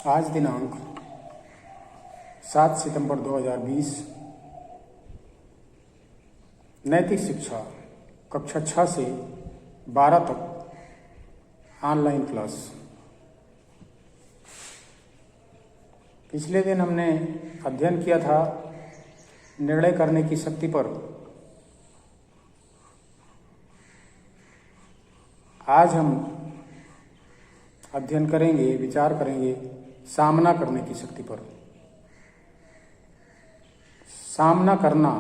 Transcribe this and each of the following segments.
आज दिनांक 7 सितंबर 2020 नैतिक शिक्षा कक्षा 6 से 12 तक ऑनलाइन क्लास। पिछले दिन हमने अध्ययन किया था निर्णय करने की शक्ति पर। आज हम अध्ययन करेंगे, विचार करेंगे सामना करने की शक्ति पर। सामना करना,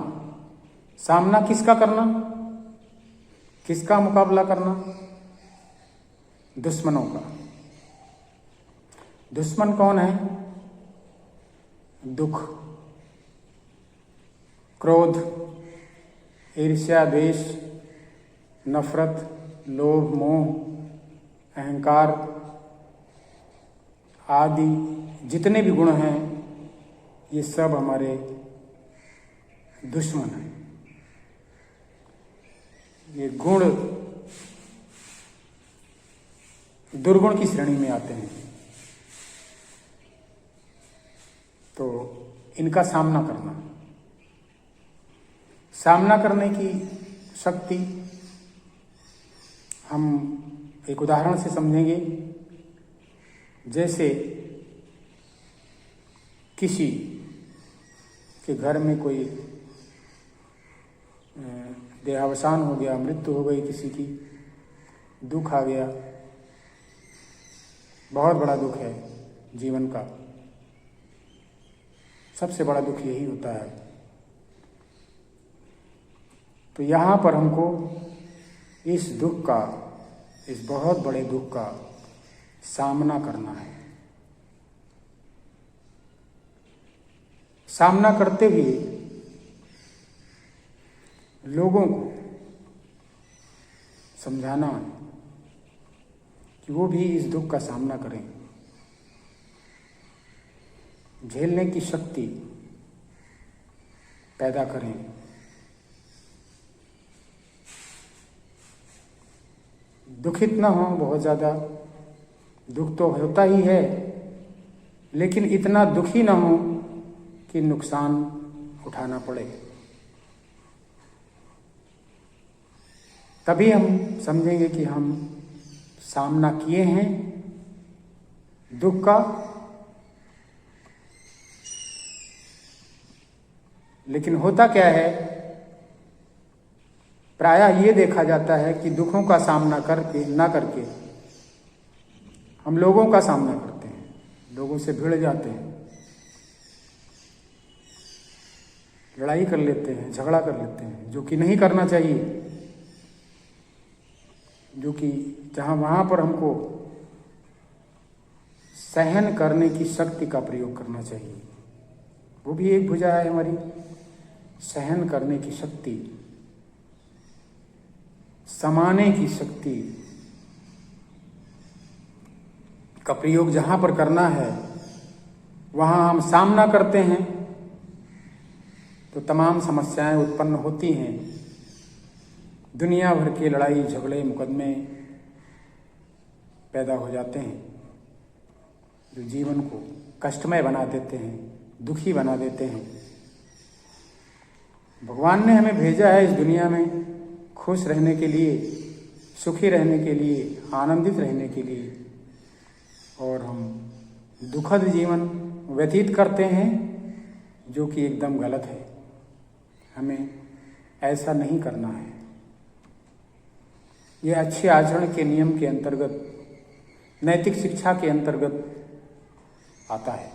सामना किसका करना, किसका मुकाबला करना? दुश्मनों का। दुश्मन कौन है? दुख, क्रोध, ईर्ष्या, द्वेष, नफरत, लोभ, मोह, अहंकार आदि जितने भी गुण हैं, ये सब हमारे दुश्मन हैं। ये गुण दुर्गुण की श्रेणी में आते हैं। तो इनका सामना करना, सामना करने की शक्ति हम एक उदाहरण से समझेंगे। जैसे किसी के घर में कोई देहावसान हो गया, मृत्यु हो गई किसी की, दुख आ गया, बहुत बड़ा दुख है जीवन का। सबसे बड़ा दुख यही होता है। तो यहाँ पर हमको इस दुख का, इस बहुत बड़े दुख का सामना करना है। सामना करते हुए लोगों को समझाना है कि वो भी इस दुख का सामना करें, झेलने की शक्ति पैदा करें। दुखित ना हो बहुत ज़्यादा, दुख तो होता ही है, लेकिन इतना दुखी ना हो कि नुकसान उठाना पड़े। तभी हम समझेंगे कि हम सामना किए हैं दुख का। लेकिन होता क्या है, प्रायः ये देखा जाता है कि दुखों का सामना करके ना करके हम लोगों का सामना करते हैं, लोगों से भिड़ जाते हैं, लड़ाई कर लेते हैं, झगड़ा कर लेते हैं, जो कि नहीं करना चाहिए। जो कि वहाँ पर हमको सहन करने की शक्ति का प्रयोग करना चाहिए। वो भी एक भुजा है हमारी, सहन करने की शक्ति, समाने की शक्ति का प्रयोग जहाँ पर करना है, वहाँ हम सामना करते हैं तो तमाम समस्याएं उत्पन्न होती हैं। दुनिया भर के लड़ाई झगड़े मुकदमे पैदा हो जाते हैं, जो जीवन को कष्टमय बना देते हैं, दुखी बना देते हैं। भगवान ने हमें भेजा है इस दुनिया में खुश रहने के लिए, सुखी रहने के लिए, आनंदित रहने के लिए, और हम दुखद जीवन व्यतीत करते हैं, जो कि एकदम गलत है। हमें ऐसा नहीं करना है। यह अच्छे आचरण के नियम के अंतर्गत, नैतिक शिक्षा के अंतर्गत आता है।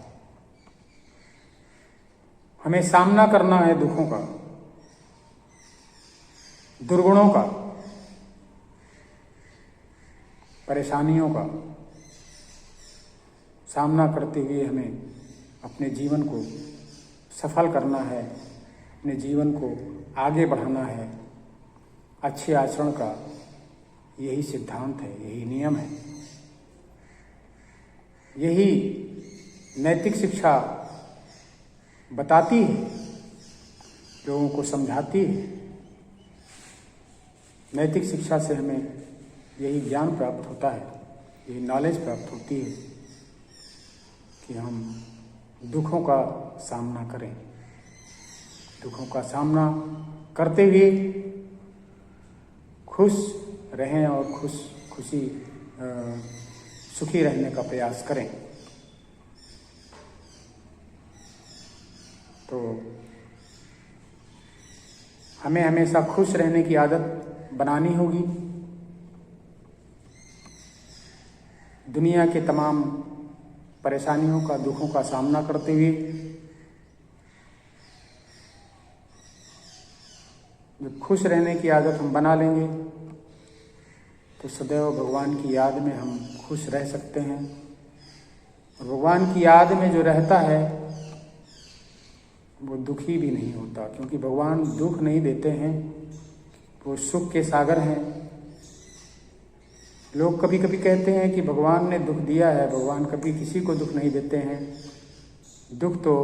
हमें सामना करना है दुखों का, दुर्गुणों का, परेशानियों का। सामना करते हुए हमें अपने जीवन को सफल करना है, अपने जीवन को आगे बढ़ाना है। अच्छे आचरण का यही सिद्धांत है, यही नियम है, यही नैतिक शिक्षा बताती है, लोगों को समझाती है। नैतिक शिक्षा से हमें यही ज्ञान प्राप्त होता है, यही नॉलेज प्राप्त होती है कि हम दुखों का सामना करें, दुखों का सामना करते हुए खुश रहें और सुखी रहने का प्रयास करें। तो हमें हमेशा खुश रहने की आदत बनानी होगी। दुनिया के तमाम परेशानियों का, दुखों का सामना करते हुए जब खुश रहने की आदत हम बना लेंगे तो सदैव भगवान की याद में हम खुश रह सकते हैं। और भगवान की याद में जो रहता है वो दुखी भी नहीं होता, क्योंकि भगवान दुख नहीं देते हैं, वो सुख के सागर हैं। लोग कभी कभी कहते हैं कि भगवान ने दुख दिया है, भगवान कभी किसी को दुख नहीं देते हैं। दुख तो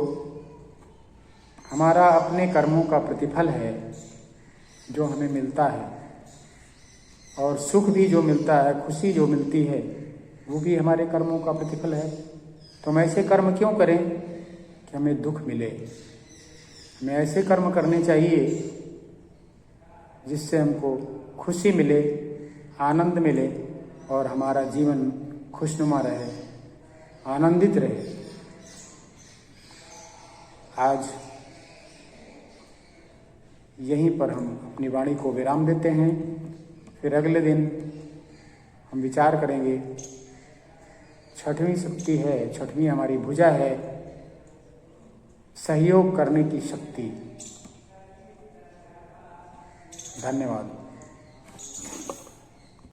हमारा अपने कर्मों का प्रतिफल है जो हमें मिलता है, और सुख भी जो मिलता है, खुशी जो मिलती है, वो भी हमारे कर्मों का प्रतिफल है। तो हम ऐसे कर्म क्यों करें कि हमें दुख मिले? हमें ऐसे कर्म करने चाहिए जिससे हमको खुशी मिले, आनंद मिले और हमारा जीवन खुशनुमा रहे, आनंदित रहे। आज यहीं पर हम अपनी वाणी को विराम देते हैं। फिर अगले दिन हम विचार करेंगे। छठवीं शक्ति है, छठवीं हमारी भुजा है, सहयोग करने की शक्ति। धन्यवाद।